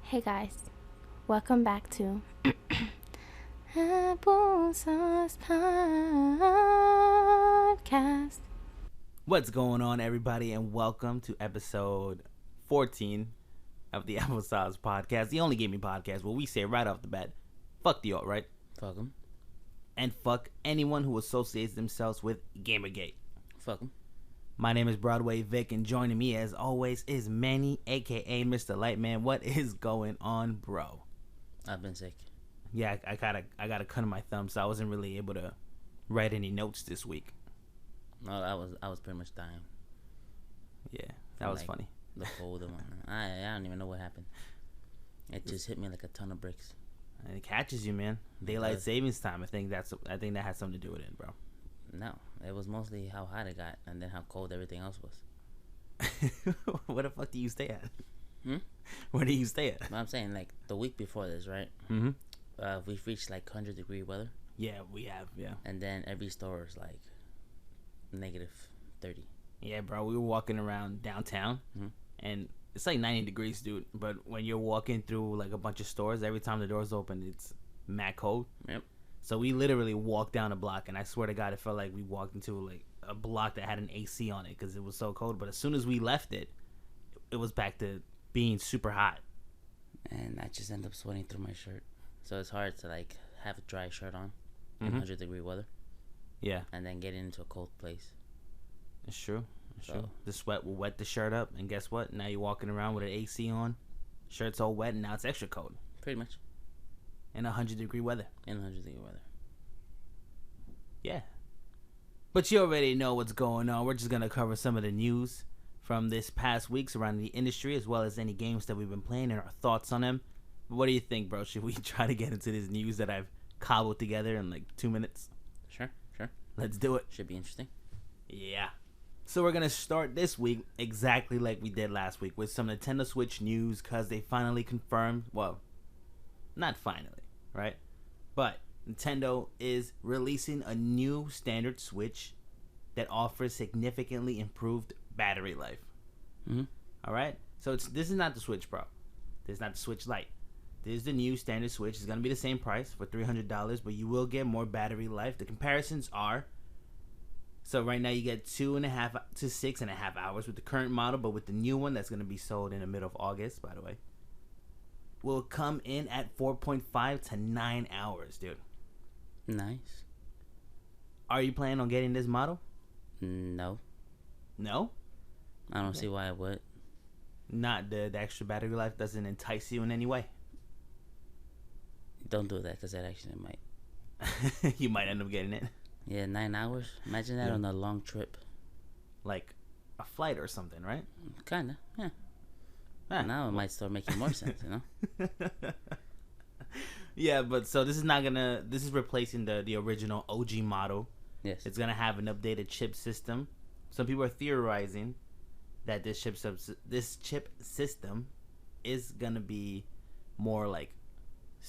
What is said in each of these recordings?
Hey guys, welcome back to Applesauce Podcast. What's going on, everybody, and welcome to episode 14 of the Applesauce Podcast, the only gaming podcast where we say right off the bat, fuck the alt-right, Fuck them. and fuck anyone who associates themselves with Gamergate. Fuck them. My name is Broadway Vic, and joining me, as always, is Manny, a.k.a. Mr. Lightman. What is going on, bro? I've been sick. Yeah, I got a cut on my thumb, so I wasn't really able to write any notes this week. No, I was pretty much dying. Yeah, that was Like, funny. The cold and whatnot. I don't even know what happened. It just hit me like a ton of bricks. And it catches you, man. Daylight savings time. I think that has something to do with it, bro. No, it was mostly how hot it got and then how cold everything else was. Where the fuck do you stay at? Hmm? Where do you stay at? But I'm saying, like, the week before this, right? Mm-hmm. We've reached like 100-degree weather. Yeah, we have, yeah. And then every store is like negative 30. Yeah, bro, we were walking around downtown, Mhm. and it's like 90 degrees, dude. But when you're walking through, like, a bunch of stores, every time the doors open, it's mad cold. Yep. So we literally walked down a block, and I swear to God, it felt like we walked into, like, a block that had an AC on it because it was so cold. But as soon as we left it, it was back to being super hot. And I just end up sweating through my shirt. So it's hard to, like, have a dry shirt on in Mhm. 100-degree weather Yeah, and then get into a cold place. it's true. It's So- true. The sweat will wet the shirt up, and guess what? Now you're walking around with an AC on, shirt's all wet, and now it's extra cold Pretty much in 100-degree weather. in 100-degree weather. Yeah. But you already know what's going on. We're just going to cover some of the news from this past week surrounding the industry, as well as any games that we've been playing and our thoughts on them. What do you think, bro? Should we try to get into this news that I've cobbled together in like 2 minutes? Sure. Let's do it. Should be interesting. Yeah. So we're going to start this week exactly like we did last week with some Nintendo Switch news because they finally confirmed, well, not finally, right? But Nintendo is releasing a new standard Switch that offers significantly improved battery life. Mm-hmm. All right? So this is not the Switch Pro. This is not the Switch Lite. This is the new standard Switch. It's going to be the same price for $300, but you will get more battery life. The comparisons are, so right now you get 2.5 to 6.5 hours with the current model, but with the new one that's going to be sold in the middle of August, by the way, will come in at 4.5 to 9 hours, dude. Nice. Are you planning on getting this model? No, No? I don't Okay. see why I would. Not the extra battery life doesn't entice you in any way. Don't do that because that actually might. You might end up getting it. Yeah, 9 hours. Imagine that Yeah. on a long trip. Like a flight or something, right? Kinda. Yeah. Ah, Now it might start making more sense. You know. Yeah, but so this is replacing the original OG model. Yes. It's gonna have an updated chip system. Some people are theorizing that this chip system is gonna be more like,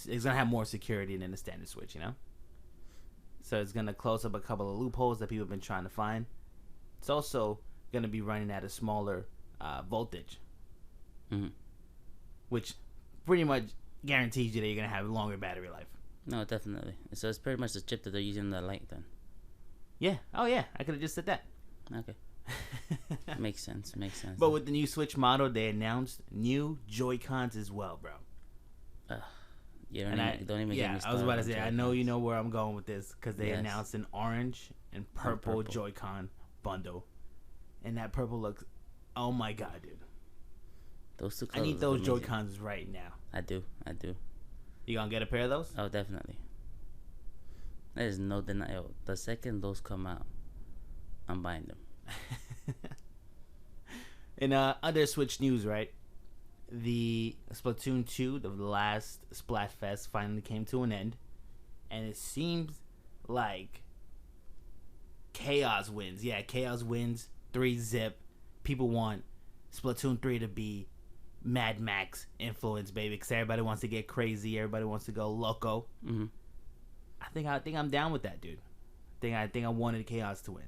it's gonna have more security than the standard Switch, you know. So it's gonna close up a couple of loopholes that people have been trying to find. It's also gonna be running at a smaller voltage, Mm-hmm. which pretty much guarantees you that you're gonna have longer battery life. No, definitely. So it's pretty much the chip that they're using in the light then. Yeah. Oh yeah. I could have just said that. Okay. Makes sense. But with the new Switch model, they announced new Joy-Cons as well, bro. You don't And even get me yeah, I was started about to on say, I Joy-Cons. know you know where I'm going with this because they Yes. announced an orange and purple Joy-Con bundle, and that purple looks, oh my god, dude! Those two I colors need look those amazing. Joy-Cons right now. I do. You gonna get a pair of those? Oh, definitely. There's no denial. The second those come out, I'm buying them. In other Switch news, right? The Splatoon 2, the last Splatfest, finally came to an end, and it seems like Chaos wins. Yeah, Chaos wins 3-zip. People want Splatoon 3 to be Mad Max influence, baby, because everybody wants to get crazy. Everybody wants to go loco. Mm-hmm. I think I'm down with that, dude. I think I wanted Chaos to win.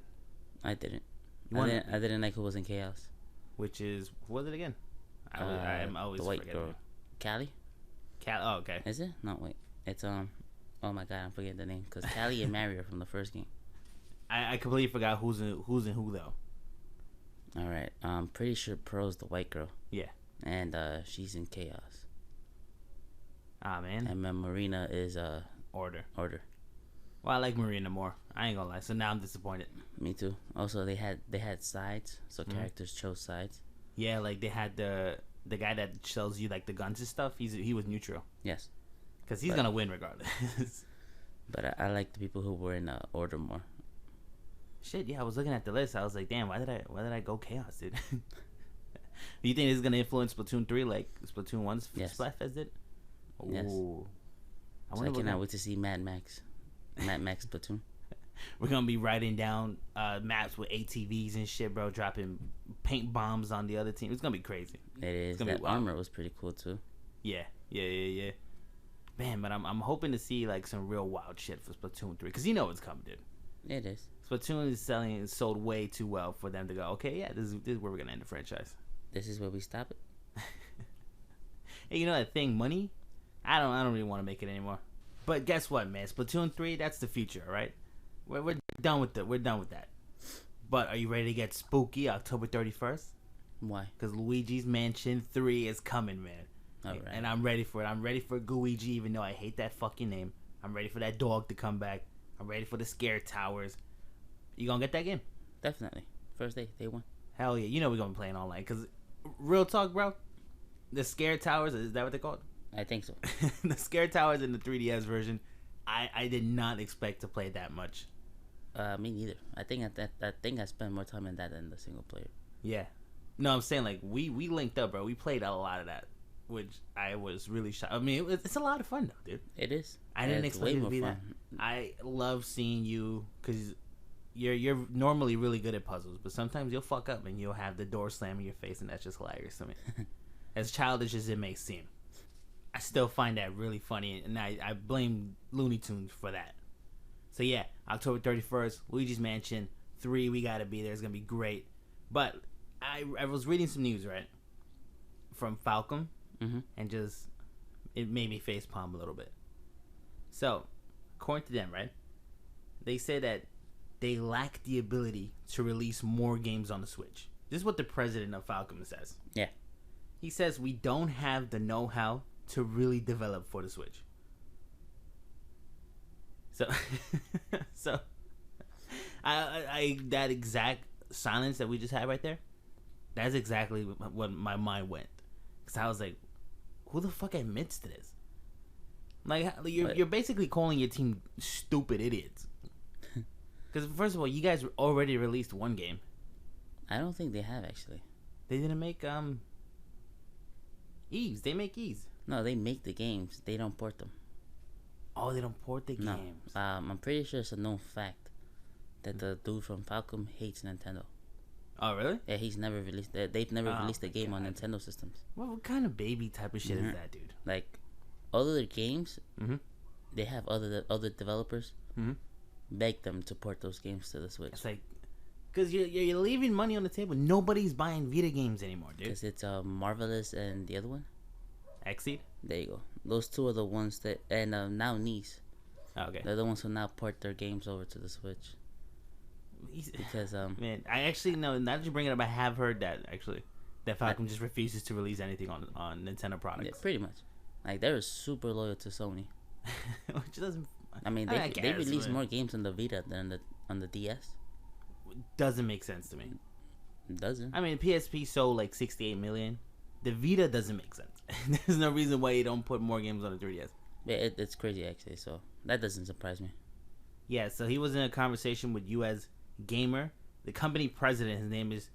I didn't. You wanted- I didn't like who was in Chaos. Which is, what was it again? I'm always the white forgetting. girl. Callie? Oh, okay. Is it? No, wait. It's Oh my god, I'm forgetting the name. Because Callie and Mary are from the first game. I completely forgot who's in who though. All right. I'm pretty sure Pearl's the white girl. Yeah. And she's in Chaos. Ah man. And then Marina is Order. Order. Well, I like Marina more. I ain't gonna lie. So now I'm disappointed. Me too. Also, they had sides, so characters chose sides. Yeah, like they had the guy that sells you like the guns and stuff. He was neutral. Yes. Because he's gonna win regardless. But I like the people who were in Order more. Shit, yeah, I was looking at the list. I was like, damn, why did I go Chaos, dude? Do you think this is gonna influence Splatoon 3 like Splatoon 1's Splatfest did? Ooh. Yes. So I cannot wait to see Mad Max Splatoon. We're gonna be writing down maps with ATVs and shit, bro, dropping paint bombs on the other team. It's gonna be crazy. It is. That armor was pretty cool too. Yeah. Man, but I'm hoping to see like some real wild shit for Splatoon 3, because you know it's coming, dude. It is. Splatoon is sold way too well for them to go, okay, yeah, this is where we're gonna end the franchise. This is where we stop it. Hey, you know that thing, money? I don't really want to make it anymore. But guess what, man? Splatoon 3, that's the future, right? We're done with We're done with that. But are you ready to get spooky October 31st? Why? Because Luigi's Mansion 3 is coming, man. All right. And I'm ready for it. I'm ready for Gooigi, even though I hate that fucking name. I'm ready for that dog to come back. I'm ready for the scare towers. You gonna get that game? Definitely. First day 1. Hell yeah. You know we're gonna be playing online. Because, real talk, bro, the scare towers, is that what they're called? I think so. The scare towers in the 3DS version, I did not expect to play that much. Me neither. I think I spent more time in that than the single player. Yeah. No, I'm saying, like, we linked up, bro. We played a lot of that, which I was really shocked. I mean, it's a lot of fun, though, dude. It is. I didn't expect it to be that. I love seeing you, because you're normally really good at puzzles, but sometimes you'll fuck up and you'll have the door slam in your face, and that's just hilarious to me. As childish as it may seem, I still find that really funny, and I blame Looney Tunes for that. So yeah, October 31st, Luigi's Mansion 3, we gotta be there. It's gonna be great. But I was reading some news, right, from Falcom, and just, it made me facepalm a little bit. So, according to them, right, they say that they lack the ability to release more games on the Switch. This is what the president of Falcom says. Yeah. He says we don't have the know-how to really develop for the Switch. So, I that exact silence that we just had right there, that's exactly what my mind went. Because I was like, who the fuck admits to this? Like, you're basically calling your team stupid idiots. Because first of all, you guys already released one game. I don't think they have, actually. They didn't make Eves. They make Eves. No, they make the games. They don't port them. Oh, they don't port the No. games. I'm pretty sure it's a known fact that the dude from Falcom hates Nintendo. Oh, really? Yeah, he's never released. They've never released a game on Nintendo systems. What kind of baby type of shit is that, dude? Like, all of their games, they have other developers beg them to port those games to the Switch. It's like, because you're leaving money on the table. Nobody's buying Vita games anymore, dude. Because it's Marvelous and the other one. Exceed? There you go. Those two are the ones that, and now Nice. Okay. They're the ones who now port their games over to the Switch. Because man, I actually know. Now that you bring it up, I have heard that actually that Falcom just refuses to release anything on Nintendo products. Yeah, pretty much. Like, they're super loyal to Sony. Which doesn't. I mean, they release more games on the Vita than on the DS. Doesn't make sense to me. It doesn't. I mean, PSP sold like 68 million. The Vita doesn't make sense. There's no reason why you don't put more games on the 3DS. Yeah, it's crazy actually. So that doesn't surprise me. Yeah, so he was in a conversation with US Gamer, the company president. His name is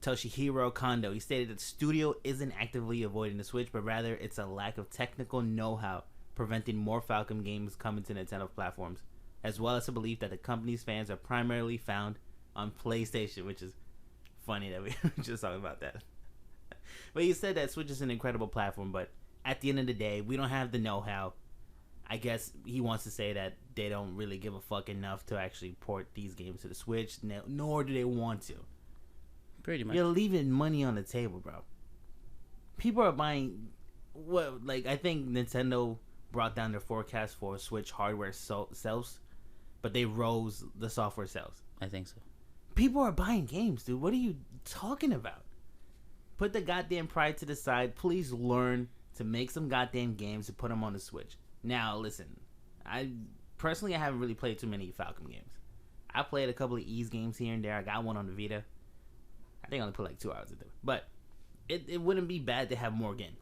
Toshihiro Kondo. He stated that the studio isn't actively avoiding the Switch, but rather it's a lack of technical know-how preventing more Falcom games coming to Nintendo platforms, as well as a belief that the company's fans are primarily found on PlayStation, which is funny that we were just talking about that. But he said that Switch is an incredible platform, but at the end of the day, we don't have the know-how. I guess he wants to say that they don't really give a fuck enough to actually port these games to the Switch, nor do they want to. Pretty much. You're leaving money on the table, bro. People are buying... what like I think Nintendo brought down their forecast for Switch hardware sales, but they rose the software sales. I think so. People are buying games, dude. What are you talking about? Put the goddamn pride to the side. Please learn to make some goddamn games and put them on the Switch. Now, listen, I haven't really played too many Falcom games. I played a couple of Ease games here and there. I got one on the Vita. I think I only put like 2 hours into it. But it wouldn't be bad to have more games.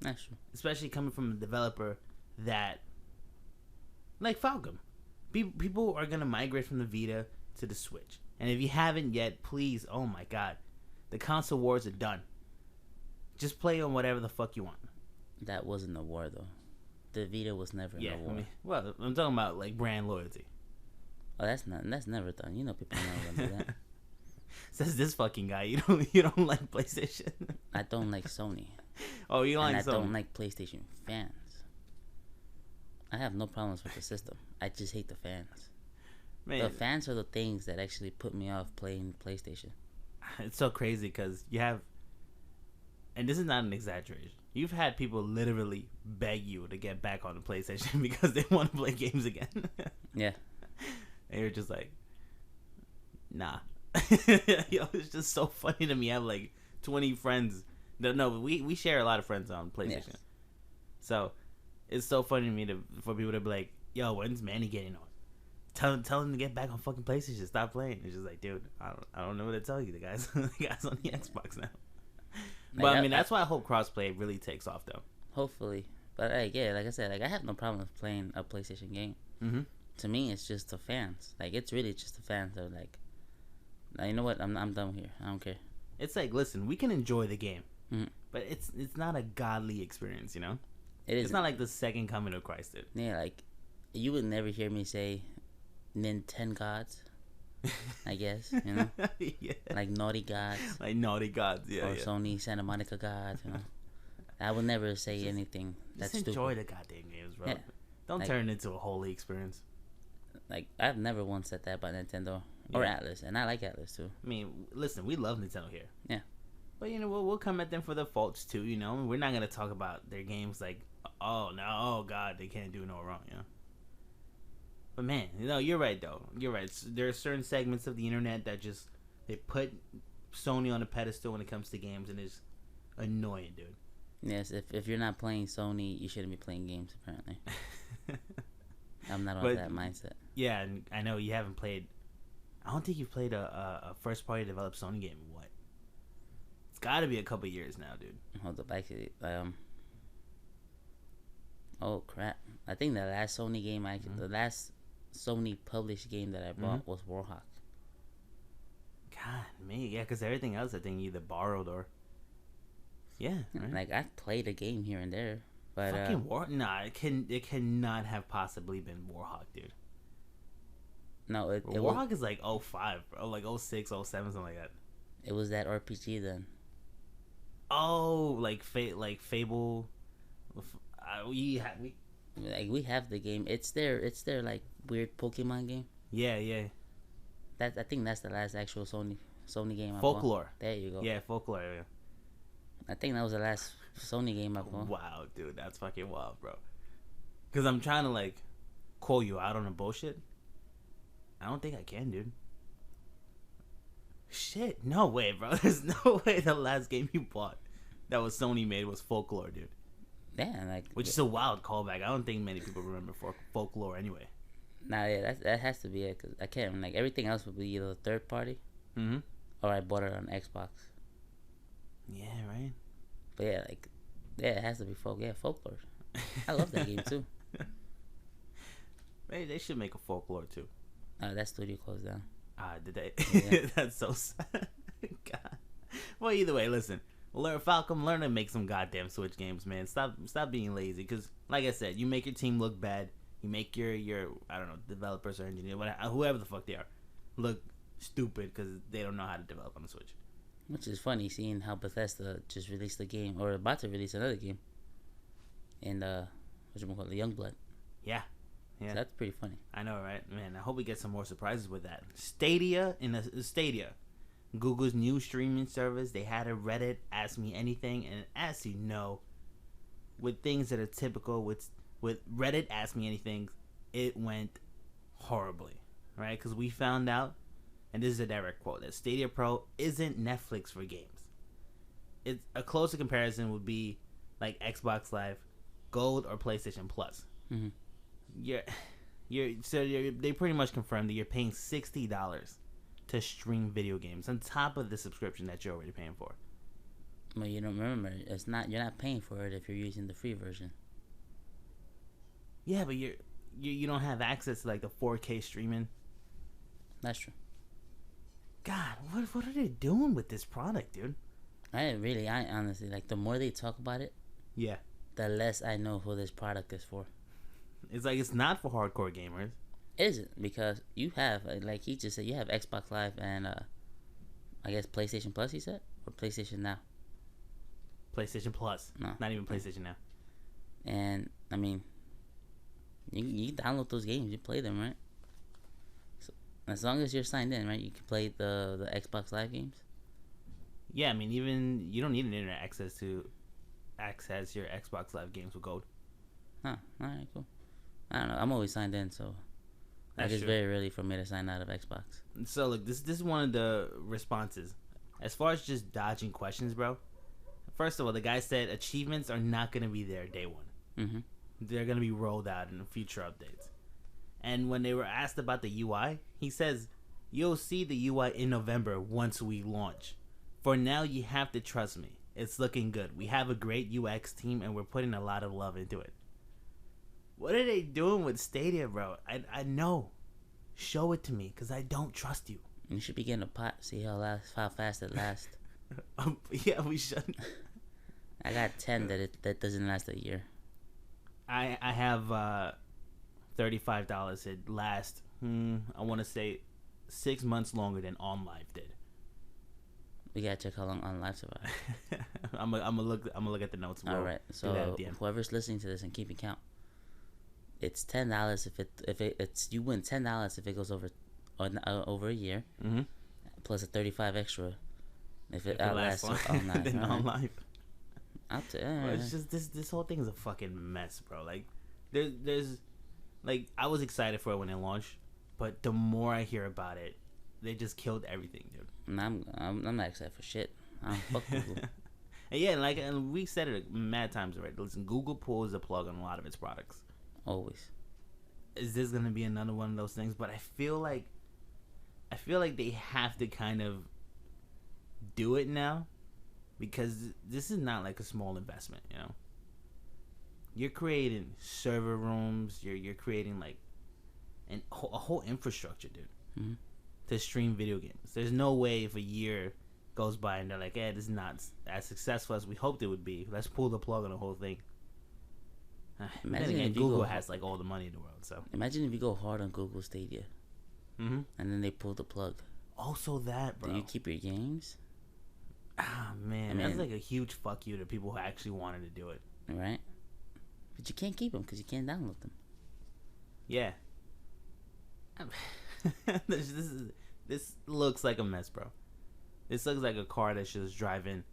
That's true. Especially coming from a developer that, like Falcom. People are going to migrate from the Vita to the Switch. And if you haven't yet, please, oh my god, the console wars are done. Just play on whatever the fuck you want. That wasn't a war, though. The Vita was never in a war. Well, I'm talking about like brand loyalty. Oh, that's never done. You know, people never gonna do that. Says this fucking guy. You don't like PlayStation. I don't like Sony. Oh, you like Sony? And I don't like PlayStation fans. I have no problems with the system. I just hate the fans. Man, the fans are the things that actually put me off playing PlayStation. It's so crazy because you have, and this is not an exaggeration, you've had people literally beg you to get back on the PlayStation because they want to play games again. Yeah. And you're just like, nah. Yo, it's just so funny to me. I have like 20 friends. No, we share a lot of friends on PlayStation. Yes. So it's so funny to me for people to be like, yo, when's Manny getting on? Tell him to get back on fucking PlayStation. Stop playing. It's just like, dude, I don't know what to tell you. The guy's on the Xbox now. But I mean, that's why I hope crossplay really takes off, though. Hopefully, but like I said, like I have no problem with playing a PlayStation game. Mm-hmm. To me, it's just the fans. Like it's really just the fans that are like, you know what? I'm done here. I don't care. It's like, listen, we can enjoy the game, but it's not a godly experience, you know. It's not like the second coming of Christ, dude. Yeah, like you would never hear me say Nintendo gods, I guess, you know. Yeah. Like naughty gods. Like naughty gods, yeah. Or Sony Santa Monica gods, you know. I would never say just, anything that's just enjoy stupid. the goddamn games, bro. Yeah. Don't turn it into a holy experience. Like I've never once said that about Nintendo or Atlas, and I like Atlas too. I mean, listen, we love Nintendo here. Yeah. But you know, we'll come at them for their faults too. You know, we're not gonna talk about their games like, oh no, oh god, they can't do no wrong. You know. But man, you know, you're right though. You're right. There are certain segments of the internet that just they put Sony on a pedestal when it comes to games, and it's annoying, dude. Yes, if you're not playing Sony, you shouldn't be playing games. Apparently, I'm not on that mindset. Yeah, and I know you haven't played. I don't think you've played a first party developed Sony game in what? It's got to be a couple years now, dude. Hold up, actually, oh crap! I think the last Sony game, the last Sony published game that I bought was Warhawk. God, me, yeah, because everything else I think either borrowed or. Yeah, right? Like I've played a game here and there, but fucking Nah, it cannot have possibly been Warhawk, dude. No, it Warhawk is like 05, bro, like 06, 07, something like that. It was that RPG then. Oh, like Fable. We have the game. It's their like weird Pokemon game. Yeah. I think that's the last actual Sony game. Folklore. There you go. Yeah, Folklore. Yeah. I think that was the last Sony game I bought. Wow, dude, that's fucking wild, bro. Because I'm trying to like call you out on the bullshit. I don't think I can, dude. Shit, no way, bro. There's no way the last game you bought that was Sony made was Folklore, dude. Yeah, like which is a wild callback. I don't think many people remember Folklore anyway. Nah, yeah, that has to be it because I can't. Like everything else would be either third party, or I bought it on Xbox. Yeah, right. But yeah, it has to be Folklore. I love that game too. Maybe they should make a Folklore too. That studio closed down. Did they? Yeah. That's so sad. God. Well, either way, listen. Falcom, learn to make some goddamn Switch games, man. Stop being lazy. Because, like I said, you make your team look bad. You make your I don't know, developers or engineers, whoever the fuck they are, look stupid because they don't know how to develop on the Switch. Which is funny, seeing how Bethesda just released a game, or about to release another game. And, whatchamacallit, Youngblood. Yeah. So that's pretty funny. I know, right? Man, I hope we get some more surprises with that. Stadia, Google's new streaming service. They had a Reddit Ask Me Anything, and as you know, with things that are typical with Reddit Ask Me Anything, it went horribly, right? Because we found out, and this is a direct quote, that Stadia Pro isn't Netflix for games. It's a closer comparison would be like Xbox Live Gold or PlayStation Plus. Mm-hmm. They pretty much confirmed that you're paying $60 to stream video games on top of the subscription that you're already paying for. Well, you don't remember, you're not paying for it if you're using the free version. Yeah, but you don't have access to like the 4K streaming. That's true. God, what are they doing with this product, dude? I honestly, like, the more they talk about it, yeah, the less I know who this product is for. It's like it's not for hardcore gamers. It isn't, because you have, like he just said, you have Xbox Live and I guess PlayStation Plus, he said, or PlayStation Now. PlayStation Plus, no, not even PlayStation Now. And I mean, you download those games, you play them, right? So, as long as you're signed in, right, you can play the Xbox Live games. Yeah, I mean, even you don't need an internet access to access your Xbox Live games with Gold. Huh. All right, cool. I don't know. I'm always signed in, so like, it's very rarely for me to sign out of Xbox. So look, this is one of the responses. As far as just dodging questions, bro. First of all, the guy said achievements are not going to be there day one. Mm-hmm. They're going to be rolled out in future updates. And when they were asked about the UI, he says, you'll see the UI in November once we launch. For now, you have to trust me. It's looking good. We have a great UX team, and we're putting a lot of love into it. What are they doing with Stadia, bro? I know. Show it to me, because I don't trust you. You should be getting a pot. See how fast it lasts. Yeah, we should. I got 10 that doesn't last a year. I have $35. It lasts, I want to say, 6 months longer than OnLive did. We gotta check how long OnLive survived. I'm gonna look at the notes. All right. So whoever's listening to this and keeping count, it's $10 if it's you win $10 if it goes over a year, mm-hmm. plus a $35 extra if it outlasts OnLive. Then OnLive. It's just this whole thing is a fucking mess, bro. Like there's like I was excited for it when it launched, but the more I hear about it, they just killed everything, dude. And I'm not excited for shit. Fuck Google. and we said it mad times already. Listen, Google pulls the plug on a lot of its products. Always. Is this gonna be another one of those things? But I feel like they have to kind of do it now, because this is not like a small investment, you know. You're creating server rooms. You're creating like a whole infrastructure, dude, mm-hmm. to stream video games. There's no way if a year goes by and they're like, this is not as successful as we hoped it would be. Let's pull the plug on the whole thing. Imagine if Google has like all the money in the world. So imagine if you go hard on Google Stadia, mm-hmm. and then they pull the plug. Also that, bro. Do you keep your games? Ah, man, that's like a huge fuck you to people who actually wanted to do it. Right? But you can't keep them because you can't download them. Yeah. This looks like a mess, bro. This looks like a car that's just driving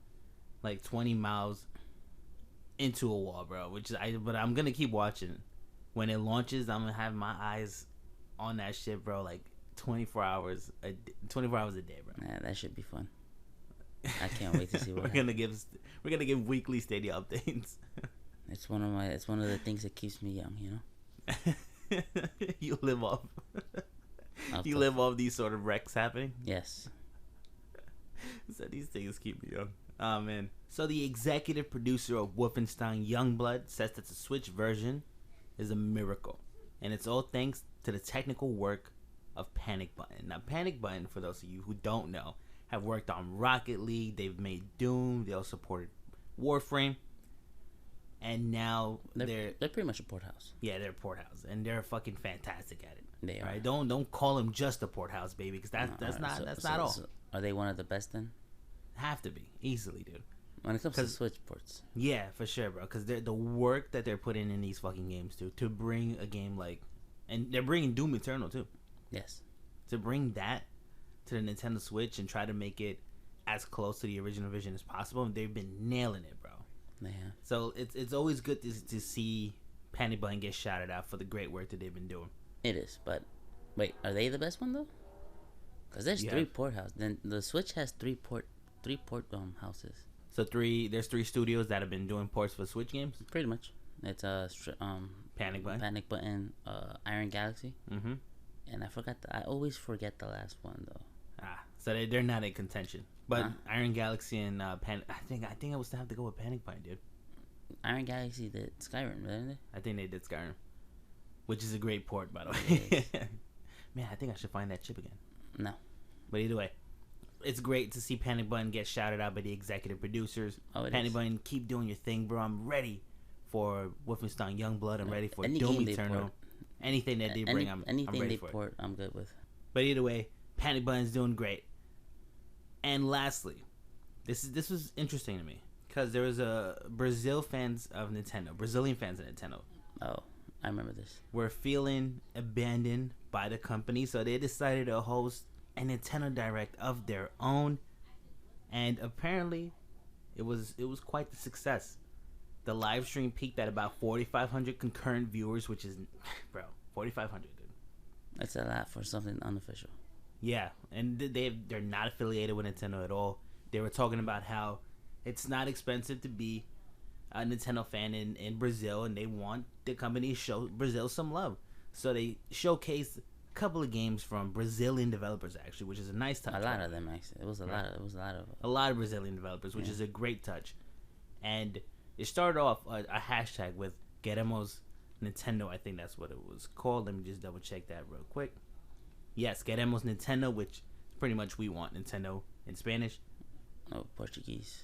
like 20 miles into a wall, bro. But I'm gonna keep watching. When it launches, I'm gonna have my eyes on that shit, bro. Like 24 hours a day, bro. Yeah, that should be fun. I can't wait to see what we're gonna give weekly Stadia updates. It's one of the things that keeps me young, you know. You live off these sort of wrecks happening. Yes. So these things keep me young. Oh man. So the executive producer of Wolfenstein Youngblood says that the Switch version is a miracle, and it's all thanks to the technical work of Panic Button. Now, Panic Button, for those of you who don't know, have worked on Rocket League. They've made Doom. They also supported Warframe. And now they're pretty much a port house. Yeah, they're a port house, and they're fucking fantastic at it. They are. Right? Don't call them just a port house, baby, because that's not all. So are they one of the best then? Have to be easily, dude. When it comes to Switch ports. Yeah, for sure, bro. Because the work that they're putting in these fucking games to bring a game like, and they're bringing Doom Eternal too. Yes. To bring that to the Nintendo Switch and try to make it as close to the original vision as possible, they've been nailing it, bro. They have. So it's always good to see Panic Button get shouted out for the great work that they've been doing. It is, but wait, are they the best one though? Because there's three port houses. Then the Switch has three port houses. So there's three studios that have been doing ports for Switch games. Pretty much, it's Panic Button, Iron Galaxy, mm-hmm. and I always forget the last one though. So they're not in contention. But Iron Galaxy and Panic, I think I would still have to go with Panic Button, dude. Iron Galaxy did Skyrim, didn't they? I think they did Skyrim, which is a great port, by the way. Man, I think I should find that chip again. No. But either way, it's great to see Panic Button get shouted out by the executive producers. Panic Button, keep doing your thing, bro. I'm ready for Wolfenstein Youngblood. I'm ready for Doom Eternal. Anything that they bring, I'm ready for. Port, I'm good with. But either way, Panic Button's doing great. And lastly, this was interesting to me because there was Brazilian fans of Nintendo. Oh, I remember this. Were feeling abandoned by the company, so they decided to host a Nintendo Direct of their own, and apparently, it was quite the success. The live stream peaked at about 4,500 concurrent viewers, which is, bro, 4,500, dude. That's a lot for something unofficial. Yeah, and they're not affiliated with Nintendo at all. They were talking about how it's not expensive to be a Nintendo fan in Brazil, and they want the company to show Brazil some love. So they showcased a couple of games from Brazilian developers, actually, which is a nice touch. A lot of them, actually. It was a lot of Brazilian developers, which is a great touch. And it started off a hashtag with Queremos Nintendo. I think that's what it was called. Let me just double check that real quick. Yes, Queremos Nintendo, which pretty much we want Nintendo in Spanish. No, Portuguese.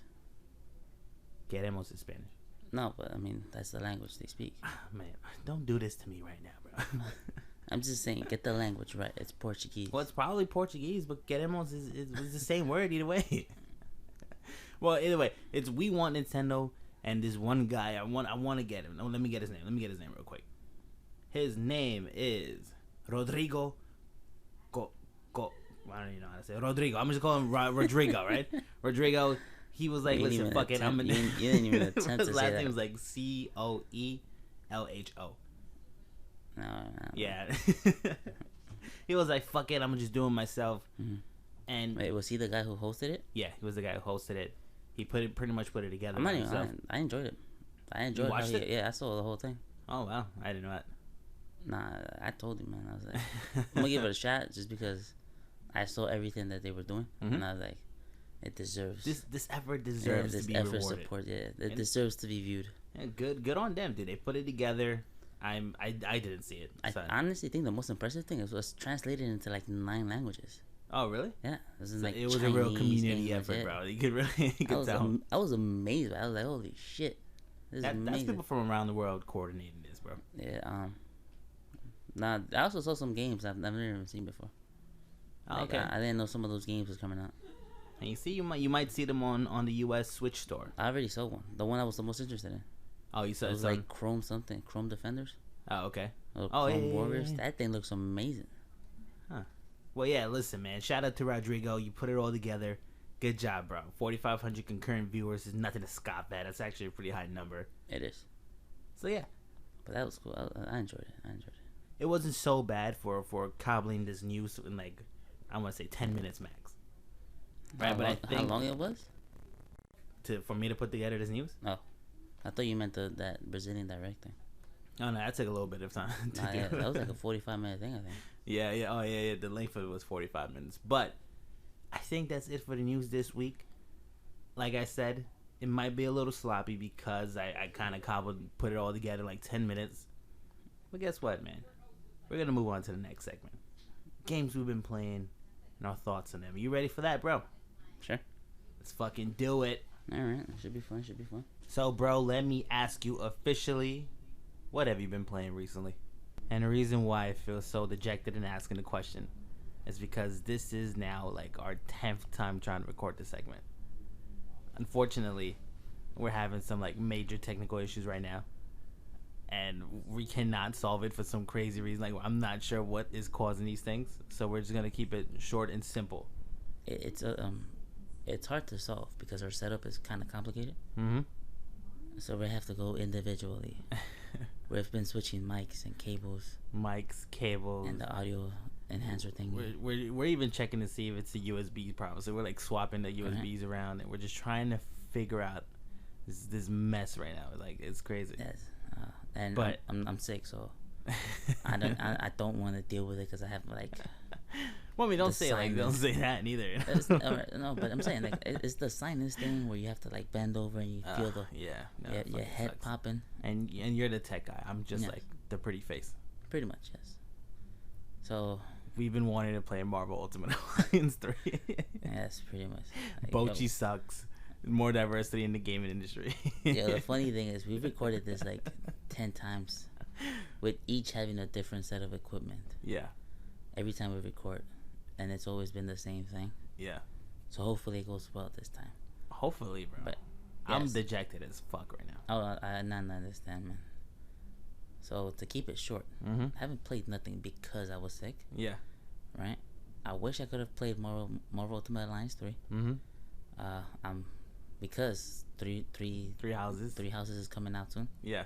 Queremos in Spanish. No, but I mean, that's the language they speak. Man, don't do this to me right now, bro. I'm just saying, get the language right. It's Portuguese. Well, it's probably Portuguese, but queremos is the same word either way. Well, either way, it's we want Nintendo, and this one guy, I want to get him. No, let me get his name. Real quick. His name is Rodrigo. I don't even know how to say it. Rodrigo. I'm just calling him Rodrigo, right? Rodrigo. He was like, listen, fuck it. I'm you didn't even attempt to say that. His last name was like Coelho. No. Yeah. He was like, fuck it, I'm just doing it myself. Mm-hmm. And wait, was he the guy who hosted it? Yeah, he was the guy who hosted it. He pretty much put it together. I'm not even, I enjoyed it. I enjoyed you watched it. Yeah, I saw the whole thing. Oh wow, I didn't know that. Nah, I told you, man. I was like, I'm gonna give it a shot just because I saw everything that they were doing, and I was like, it deserves this effort deserves to be rewarded. Support, it deserves to be viewed. Yeah, good on them, dude. They put it together. I didn't see it. So. I honestly think the most impressive thing was translated into like 9 languages. Oh really? Yeah, this is so like it was Chinese, a real community English, effort, bro. You could really tell. I was amazed. I was like, holy shit, this is amazing. That's people from around the world coordinating this, bro. Yeah. Nah, I also saw some games I've never even seen before. Oh, okay. I didn't know some of those games was coming out. And you see, you might see them on the U.S. Switch store. I already saw one. The one I was the most interested in. Oh, you saw it? Was like Chrome Defenders. Oh, okay. Chrome Warriors. Yeah. That thing looks amazing. Huh. Well, yeah. Listen, man. Shout out to Rodrigo. You put it all together. Good job, bro. 4,500 concurrent viewers is nothing to scoff at. That's actually a pretty high number. It is. So yeah. But that was cool. I enjoyed it. It wasn't so bad for cobbling this news in like, I want to say 10 minutes max. Right, but I think how long it was? For me to put together this news? Oh, I thought you meant that Brazilian Direct thing. Oh no, that took a little bit of time. That was like a 45-minute thing, I think. Yeah. Oh yeah. The length of it was 45 minutes, but I think that's it for the news this week. Like I said, it might be a little sloppy because I kind of put it all together in like 10 minutes. But guess what, man? We're gonna move on to the next segment. Games we've been playing and our thoughts on them. You ready for that, bro? Sure. Let's fucking do it. Alright, it should be fun. So, bro, let me ask you officially, what have you been playing recently? And the reason why I feel so dejected in asking the question is because this is now like our 10th time trying to record this segment. Unfortunately, we're having some like major technical issues right now. And we cannot solve it for some crazy reason. Like, I'm not sure what is causing these things. So we're just going to keep it short and simple. It's hard to solve because our setup is kind of complicated. Mm-hmm. So we have to go individually. We've been switching mics and cables. And the audio enhancer thing. We're even checking to see if it's a USB problem. So we're like swapping the USBs around, and we're just trying to figure out this mess right now. Like, it's crazy. Yes. But I'm sick, so I don't want to deal with it because I have like. Well, I mean, don't say that neither. No, but I'm saying like it's the sinus thing where you have to like bend over and you feel your head sucks. Popping. And you're the tech guy. I'm just like the pretty face. Pretty much, yes. So we've been wanting to play Marvel Ultimate Alliance 3. Yes, pretty much. Like, Bochi sucks. More diversity in the gaming industry. Yeah, the funny thing is we've recorded this like 10 times with each having a different set of equipment. Yeah. Every time we record. And it's always been the same thing. Yeah. So hopefully it goes well this time. Hopefully, bro. But I'm dejected as fuck right now. Oh, I understand, man. So to keep it short, I haven't played nothing because I was sick. Yeah. Right? I wish I could have played Marvel Ultimate Alliance 3. Because three houses is coming out soon. Yeah.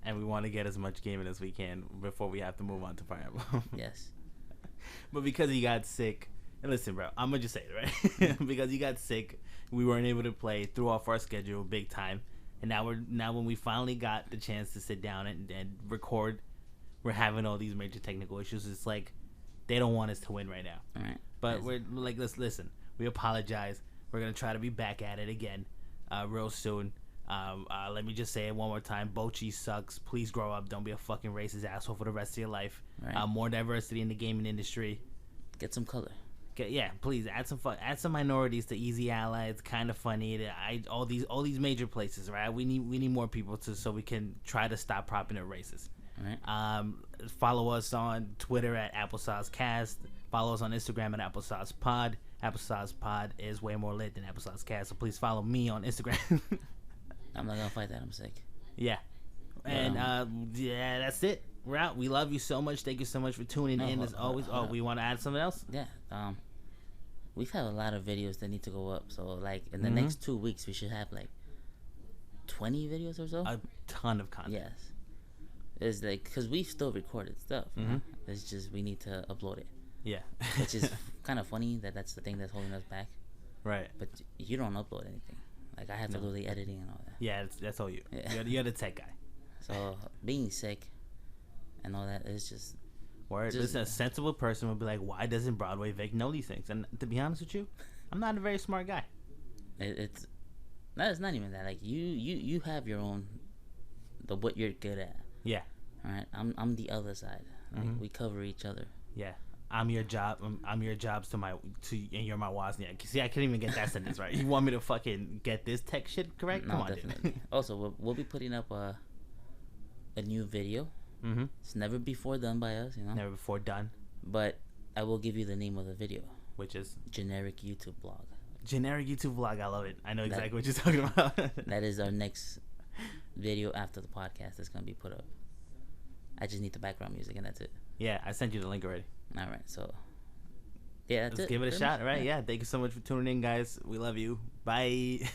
And we want to get as much gaming as we can before we have to move on to Fire Emblem. Yes. But because he got sick, and listen, bro, I'm gonna just say it, right? Because he got sick, we weren't able to play, threw off our schedule big time, and now when we finally got the chance to sit down and record, we're having all these major technical issues. It's like they don't want us to win right now. All right. But we're like, let's listen. We apologize. We're gonna try to be back at it again, real soon. Let me just say it one more time. Bochi sucks. Please grow up. Don't be a fucking racist asshole for the rest of your life. Right. More diversity in the gaming industry. Get some color. Please add some minorities to Easy Ally. It's kind of funny. All these major places, right? We need more people so we can try to stop propping up racists. Right. Follow us on Twitter at Applesauce Cast. Follow us on Instagram at Applesauce Pod. Applesauce Pod is way more lit than Applesauce Cast, so please follow me on Instagram. I'm not gonna fight that. I'm sick. Yeah. And that's it. We're out. We love you so much. Thank you so much for tuning in as always. We want to add something else? Yeah. We've had a lot of videos that need to go up. So like in the next 2 weeks, we should have like 20 videos or so. A ton of content. Yes. It's like because we've still recorded stuff. It's just we need to upload it. Yeah. Which is kind of funny that's the thing that's holding us back. Right. But you don't upload anything. Like I have to do the editing and all that. Yeah, that's all you. Yeah. You're the tech guy. So being sick and all that is just. Word. Listen, a sensible person would be like, why doesn't Broadway Vic know these things? And to be honest with you, I'm not a very smart guy. It's not even that. Like you have your own, what you're good at. Yeah. All right. I'm the other side. Like, we cover each other. Yeah. I'm your job. I'm your jobs and you're my Wozniak. See, I can't even get that sentence right. You want me to fucking get this tech shit correct? No, come on, definitely. Also, we'll be putting up a new video. It's never before done by us, you know. Never before done. But I will give you the name of the video, which is Generic YouTube Vlog. Generic YouTube Vlog. I love it. I know exactly what you're talking about. That is our next video after the podcast that's gonna be put up. I just need the background music and that's it. Yeah, I sent you the link already. All right, so yeah, let's give it a shot. All right, yeah. Thank you so much for tuning in, guys. We love you. Bye.